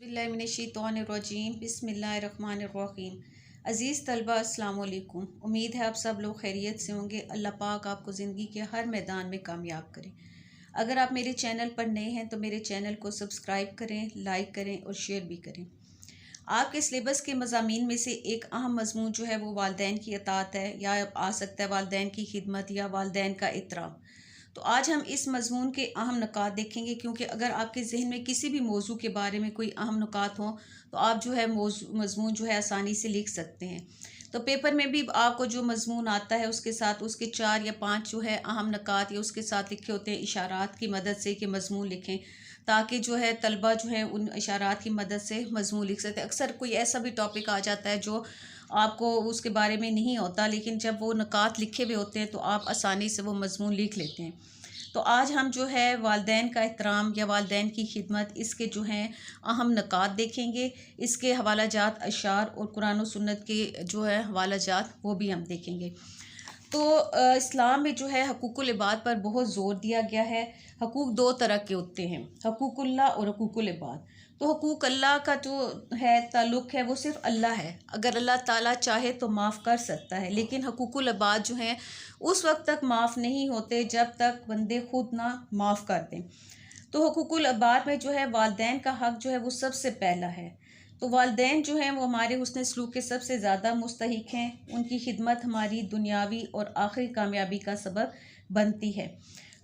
बिस्मिल्लाहिर्रहमानिर्रहीम बिस्मिल्लाहिर्रहमानिर्रहीम। अज़ीज़ तलबा अस्सलाम वालेकुम। उम्मीद है आप सब लोग खैरियत से होंगे। अल्लाह पाक आपको ज़िंदगी के हर मैदान में कामयाब करे। अगर आप मेरे चैनल पर नए हैं तो मेरे चैनल को सब्सक्राइब करें, लाइक करें और शेयर भी करें। आपके सिलेबस के मज़ामीन में से एक अहम मज़मून जो है वो वालिदैन की अताअत है, या आ सकता है वालिदैन की खिदमत या वालिदैन का एहतराम। तो आज हम इस मज़मून के अहम नुकात देखेंगे, क्योंकि अगर आपके ज़हन में किसी भी मौजू के बारे में कोई अहम नुकात हो तो आप जो है मज़मून जो है आसानी से लिख सकते हैं। तो पेपर में भी आपको जो मज़मून आता है उसके साथ उसके 4 या 5 जो है अहम नुकात या उसके साथ लिखे होते हैं इशारात की मदद से कि मज़मून लिखें, ताकि जो है तलबा जो है उन इशारात की मदद से मज़मून लिख सकते हैं। अक्सर कोई ऐसा भी टॉपिक आ जाता है जो आपको उसके बारे में नहीं होता, लेकिन जब वो नुकात लिखे हुए होते हैं तो आप आसानी से वो मज़मून लिख लेते हैं। तो आज हम जो है वालिदैन का एहतराम या वालिदैन की खिदमत, इसके जो हैं अहम नुकात देखेंगे। इसके हवाला जात अशार और कुरान और सुन्नत के जो है हवाला जात वो भी हम देखेंगे। तो इस्लाम में जो है हकूकुल इबाद पर बहुत ज़ोर दिया गया है। हकूक़ 2 तरह के होते हैं, हकूकुल्लाह और हकूकुल इबाद। तो हकूक़ अल्लाह का जो है ताल्लुक़ है वो सिर्फ़ अल्लाह है। अगर अल्लाह ताला चाहे तो माफ़ कर सकता है, लेकिन हकूकुल इबाद जो हैं उस वक्त तक माफ़ नहीं होते जब तक बंदे खुद ना माफ़ कर दें। तो हकूकुल इबाद में जो है वालिदैन का हक़ जो है वो सबसे पहला है। तो वालिदैन जो हैं वो हमारे हुस्न सलूक के सबसे ज़्यादा मुस्तहिक़ हैं। उनकी खिदमत हमारी दुनियावी और आखिरी कामयाबी का सबब बनती है।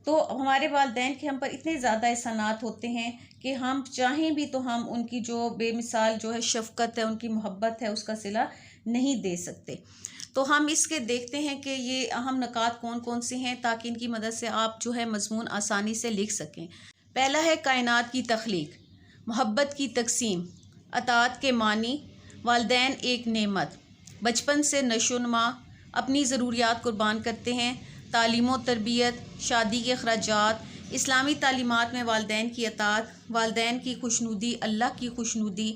तो हमारे वालिदैन के हम पर इतने ज़्यादा एहसानात होते हैं कि हम चाहें भी तो हम उनकी जो बेमिसाल जो है शफ़क़त है, उनकी मोहब्बत है, उसका सिला नहीं दे सकते। तो हम इसके देखते हैं कि ये अहम नुकात कौन कौन से हैं, ताकि इनकी मदद से आप जो है मज़मून आसानी से लिख सकें। पहला है कायनात की तख्लीक, मोहब्बत की तक़सीम, अताअत के मानी, वालिदैन एक नेमत, बचपन से नशोनुमा, अपनी ज़रूरियात कुर्बान करते हैं, तालीम व तरबियत, शादी के अखराजात, इस्लामी तालीमात में वालिदैन की अताअत, वालिदैन की खुशनुदी, अल्लाह की खुशनुदी,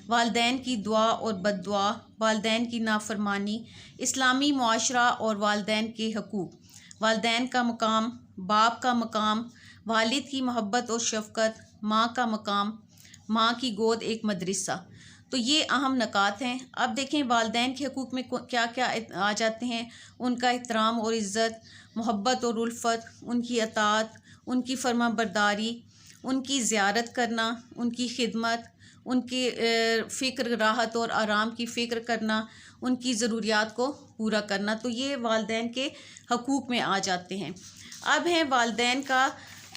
वालिदैन की दुआ और बद्दुआ, वालिदैन की नाफरमानी, इस्लामी मुआशरा और वालिदैन के हकूक़, वालिदैन का मकाम, बाप का मकाम, वालिद की मोहब्बत और शफ़क़त, माँ का मकाम, माँ की गोद एक मदरसा। तो ये अहम नुकात हैं। अब देखें वालिदैन के हकूक़ में क्या क्या आ जाते हैं। उनका एहतराम और इज़्ज़त, मोहब्बत और उल्फ़त, उनकी अताअत, उनकी फर्माबरदारी, उनकी ज़ियारत करना, उनकी खिदमत, उनकी फ़िक्र, राहत और आराम की फ़िक्र करना, उनकी ज़रूरियात को पूरा करना। तो ये वालिदैन के हकूक़ में आ जाते हैं। अब है वालिदैन का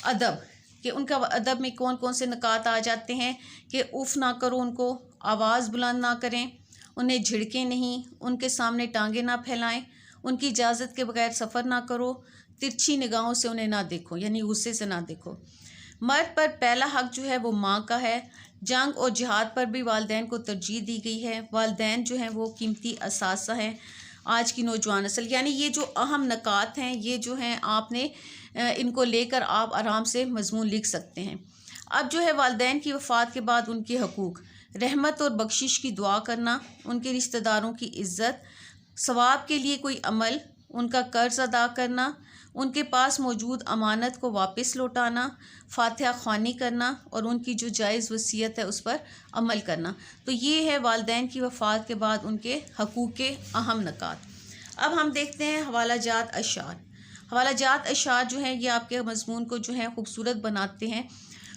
अदब, कि उनका अदब में कौन कौन से नुकात आ जाते हैं कि उफ़ ना करो, उनको आवाज़ बुलंद ना करें, उन्हें झिड़कें नहीं, उनके सामने टांगें ना फैलाएं, उनकी इजाज़त के बगैर सफ़र ना करो, तिरछी निगाहों से उन्हें ना देखो, यानी गुस्से से ना देखो। मर्द पर पहला हक़ जो है वो माँ का है। जंग और जिहाद पर भी वालिदैन को तरजीह दी गई है। वालिदैन जो हैं वो कीमती असासा हैं आज की नौजवान नस्ल। यानी ये जो अहम नुकात हैं, ये जो हैं आपने इनको लेकर आप आराम से मज़मून लिख सकते हैं। अब जो है वालिदैन की वफ़ात के बाद उनके हकूक़, रहमत और बख्शिश की दुआ करना, उनके रिश्तेदारों की इज़्ज़त, सवाब के लिए कोई अमल, उनका कर्ज़ अदा करना, उनके पास मौजूद अमानत को वापस लौटाना, फातिहा ख़्वानी करना और उनकी जो जायज़ वसीयत है उस पर अमल करना। तो ये है वालिदैन की वफ़ात के बाद उनके हकूक़ के अहम नुकात। अब हम देखते हैं हवाला जात अशार। हवाला जात अशार जो हैं ये आपके मज़मून को जो है ख़ूबसूरत बनाते हैं।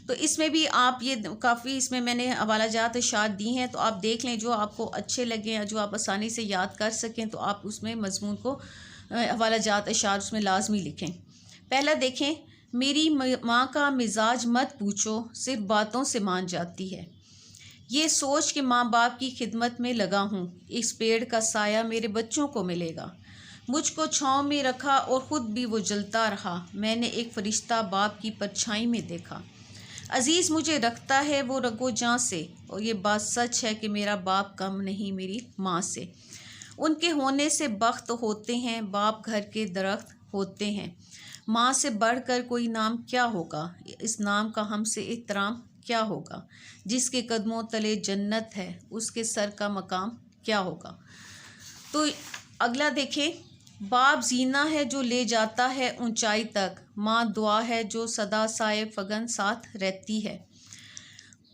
तो इसमें भी आप ये काफ़ी, इसमें मैंने हवाला जात अशार दी हैं, तो आप देख लें जो आपको अच्छे लगें या जो आप आसानी से याद कर सकें, तो आप उसमें मज़मून को हवाला जात अशार उसमें लाजमी लिखें। पहला देखें, मेरी माँ का मिजाज मत पूछो, सिर्फ बातों से मान जाती है। ये सोच कि माँ बाप की खिदमत में लगा हूँ, इस पेड़ का साया मेरे बच्चों को मिलेगा। मुझको छाँव में रखा और ख़ुद भी वो जलता रहा, मैंने एक फ़रिश्ता बाप की परछाई में देखा। अज़ीज़ मुझे रखता है वो रगो जाँ से, और ये बात सच है कि मेरा बाप कम नहीं मेरी माँ से। उनके होने से बख्त होते हैं, बाप घर के दरख्त होते हैं। माँ से बढ़कर कोई नाम क्या होगा, इस नाम का हमसे एहतराम क्या होगा। जिसके कदमों तले जन्नत है, उसके सर का मकाम क्या होगा। तो अगला देखें, बाप जीना है जो ले जाता है ऊंचाई तक, माँ दुआ है जो सदा साए फगन साथ रहती है।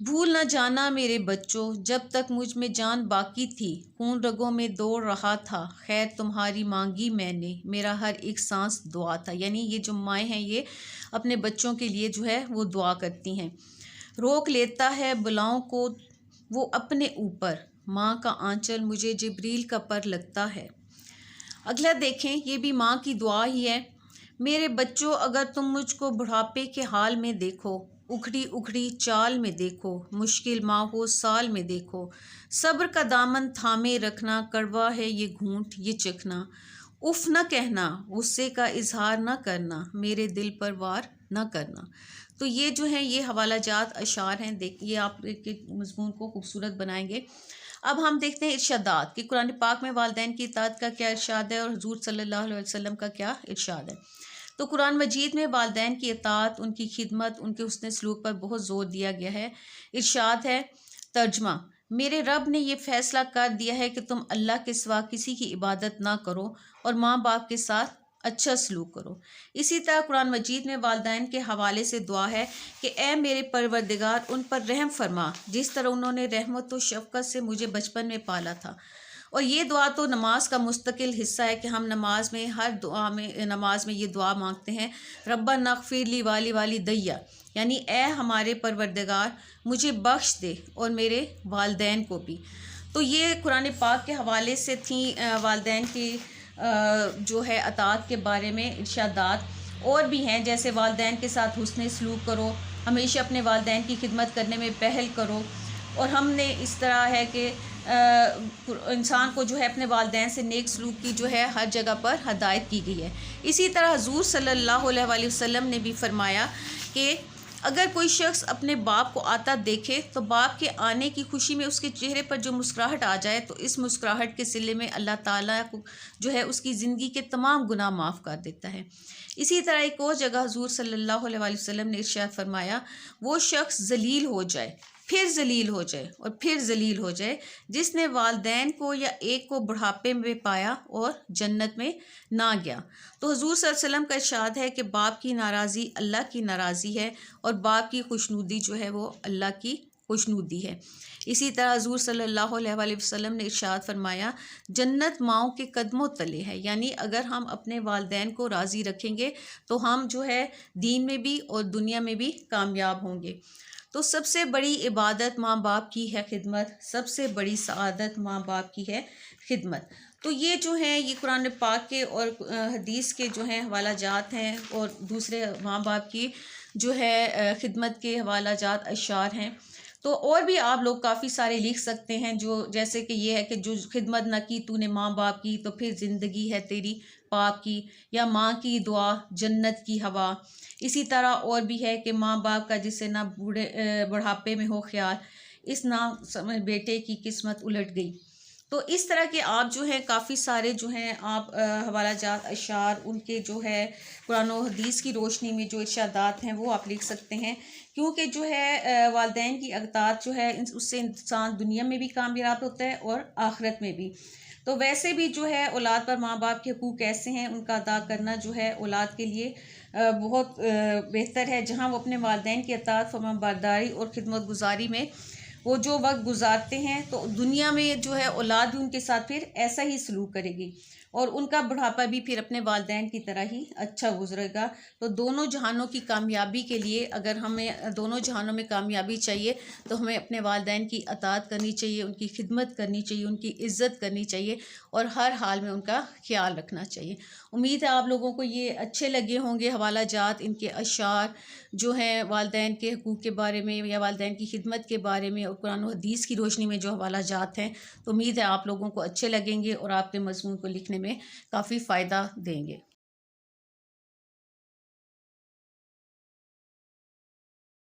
भूल न जाना मेरे बच्चों, जब तक मुझ में जान बाकी थी, खून रगों में दौड़ रहा था, खैर तुम्हारी मांगी मैंने, मेरा हर एक सांस दुआ था। यानी ये जो माएँ हैं ये अपने बच्चों के लिए जो है वो दुआ करती हैं। रोक लेता है बुलाओं को वो अपने ऊपर, माँ का आंचल मुझे जिब्रील का पर लगता है। अगला देखें, ये भी माँ की दुआ ही है। मेरे बच्चों, अगर तुम मुझको बुढ़ापे के हाल में देखो, उखड़ी उखड़ी चाल में देखो, मुश्किल माहो साल में देखो, सब्र का दामन थामे रखना, कड़वा है ये घूंट ये चखना, उफ न कहना, गुस्से का इजहार न करना, मेरे दिल पर वार न करना। तो ये जो है ये हवाला जात अशार हैं। देखिए आप के मज़मून को खूबसूरत बनाएंगे। अब हम देखते हैं इरशादात कि कुरान पाक में वालिदैन की इताअत का क्या इरशाद है और हुजूर सल्लल्लाहु अलैहि वसल्लम का क्या इरशाद है। तो कुरान मजीद में वालिदैन की इताअत, उनकी खिदमत, उनके हुस्न सलूक पर बहुत ज़ोर दिया गया है। इरशाद है, तर्जमा, मेरे रब ने यह फ़ैसला कर दिया है कि तुम अल्लाह के सिवा किसी की इबादत ना करो और माँ बाप के साथ अच्छा सलूक करो। इसी तरह कुरान मजीद में वालिदैन के हवाले से दुआ है कि ए मेरे परवरदिगार, उन पर रहम फरमा जिस तरह उन्होंने रहमत व शफ़क़त से मुझे बचपन में पाला था। और ये दुआ तो नमाज का मुस्तकिल हिस्सा है कि हम नमाज में हर दुआ में नमाज में ये दुआ मांगते हैं, रब्बना नग़फ़िर ली वाली वाली दैया, यानी ए हमारे परवरदिगार मुझे बख्श दे और मेरे वालिदैन को भी। तो ये कुरान पाक के हवाले से थी वालिदैन की जो है अताअत के बारे में इरशादात। और भी हैं, जैसे वालिदैन के साथ हुस्न सलूक करो, हमेशा अपने वालिदैन की खिदमत करने में पहल करो। और हमने इस तरह है कि इंसान को जो है अपने वालिदैन से नेक सलूक की जो है हर जगह पर हदायत की गई है। इसी तरह हुज़ूर सल्लल्लाहु अलैहि वसल्लम ने भी फरमाया कि अगर कोई शख्स अपने बाप को आता देखे तो बाप के आने की खुशी में उसके चेहरे पर जो मुस्कुराहट आ जाए तो इस मुस्कुराहट के सिले में अल्लाह ताला को जो है उसकी ज़िंदगी के तमाम गुनाह माफ़ कर देता है। इसी तरह एक और जगह हुज़ूर सल्लल्लाहु अलैहि वसल्लम ने इरशाद फरमाया, वो शख्स ज़लील हो जाए, फिर ज़लील हो जाए और फिर ज़लील हो जाए जिसने वालिदैन को या एक को बुढ़ापे में पाया और जन्नत में ना गया। तो हुज़ूर सल्लल्लाहु अलैहि वसल्लम का इरशाद है कि बाप की नाराज़ी अल्लाह की नाराज़ी है और बाप की खुशनुदी जो है वो अल्लाह की खुशनुदी है। इसी तरह हुज़ूर सल्लल्लाहु अलैहि वसल्लम ने इरशाद फरमाया, जन्नत माओं के कदमों तले है। यानी अगर हम अपने वालिदैन को राज़ी रखेंगे तो हम जो है दीन में भी और दुनिया में भी कामयाब होंगे। तो सबसे बड़ी इबादत माँ बाप की है खिदमत, सबसे बड़ी सआदत माँ बाप की है खिदमत। तो ये जो है ये कुरान पाक के और हदीस के जो हैं हवाला जात हैं और दूसरे माँ बाप की जो है खिदमत के हवाला जात अशार हैं। तो और भी आप लोग काफ़ी सारे लिख सकते हैं, जो जैसे कि ये है कि जो खिदमत न की तूने माँ बाप की तो फिर ज़िंदगी है तेरी पाप की, या माँ की दुआ जन्नत की हवा। इसी तरह और भी है कि माँ बाप का जिसे ना बुढ़ापे में हो ख्याल, इस ना समझ बेटे की किस्मत उलट गई। तो इस तरह के आप जो हैं काफ़ी सारे जो हैं आप हवाला जात अशार उनके जो है कुरान और हदीस की रोशनी में जो इरशादात हैं वो आप लिख सकते हैं। क्योंकि जो है वालिदैन की अताअत जो है उससे इंसान दुनिया में भी कामयाब होता है और आखिरत में भी। तो वैसे भी जो है औलाद पर माँ बाप के हुकूक कैसे हैं उनका अदा करना जो है औलाद के लिए बहुत बेहतर है। जहाँ वो अपने वालिदैन की अताअत फरमाबरदारी और खिदमत गुजारी में वो जो वक्त गुजारते हैं तो दुनिया में जो है औलाद भी उनके साथ फिर ऐसा ही सलूक करेगी और उनका बुढ़ापा भी फिर अपने वालिदैन की तरह ही अच्छा गुजरेगा। तो दोनों जहानों की कामयाबी के लिए, अगर हमें दोनों जहानों में कामयाबी चाहिए तो हमें अपने वालिदैन की अताअत करनी चाहिए, उनकी खिदमत करनी चाहिए, उनकी इज़्ज़त करनी चाहिए और हर हाल में उनका ख्याल रखना चाहिए। उम्मीद है आप लोगों को ये अच्छे लगे होंगे हवाला जात, इनके अशार जो हैं वालिदैन के हुकूक के बारे में या वालिदैन की खिदमत के बारे में और कुरान और हदीस की रोशनी में जो हवाला जात हैं। तो उम्मीद है आप लोगों को अच्छे लगेंगे और आपके मज़मून को लिखने में काफ़ी फ़ायदा देंगे।